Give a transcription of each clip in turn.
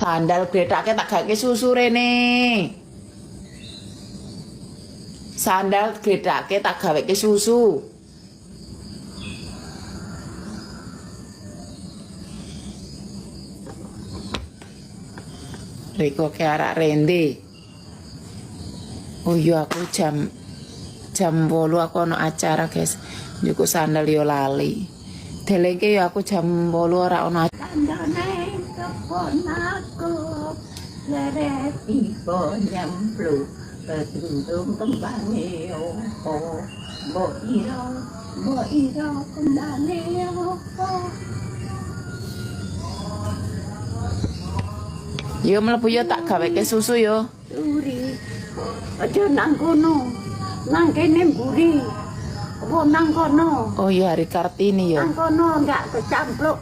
Sandal gledake tak gake susu rene. Sandal gledake tak gaweke susu. Riko ke arah rende. Oh iya aku jam 8 aku ono acara guys. Njuku sandal yo lali. Deleke yo aku jam 8 ora ono acara. Sandane kebon aku leret tiba nyemplu ketundung kembane opo mbok ira kembane opo. Yo mlebu yo tak gaweke susu yo. Turi aja nang kono nang kene mburi apa nang kono. Oh iya hari Kartini yo. Nang kono enggak kecampluk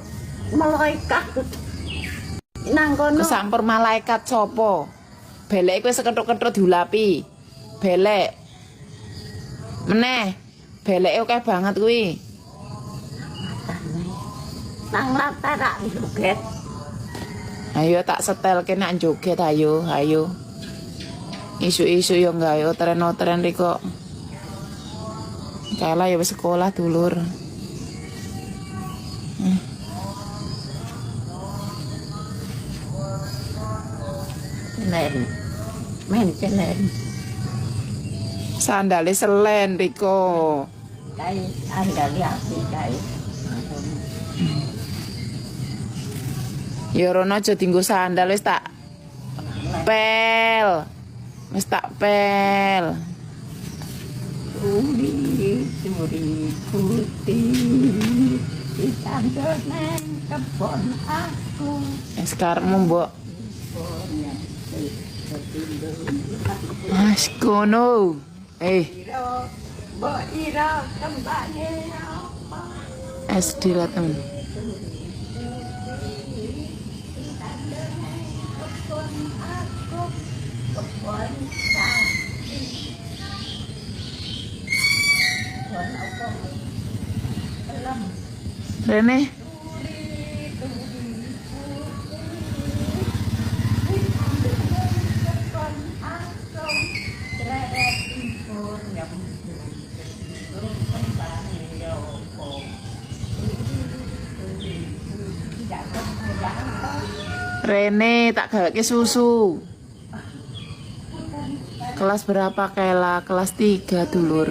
malaikat nang kono. Kesampur malaikat sopo? Belek kowe sekethuk-kethuk diulapi. Belek. Meneh. Beleke akeh banget kuwi. Nang latar joget. Ayo tak setel kena joget ayo. Isu-isu yo gawe tren riko. Kala ya wis sekolah dulur. Men celen. Sandale selen riko. Kai sandal api kai. Ya rono aja dienggo sandal wis tak pel. Wis tak pel. Turi putih ditandor nang kebon aku. Sekarang mbok. Mas kono. Mbok ira kembane apa? SD lah temen. Rene. Rene tak gaweke susu. Kelas berapa Kela? Kelas 3 dulur.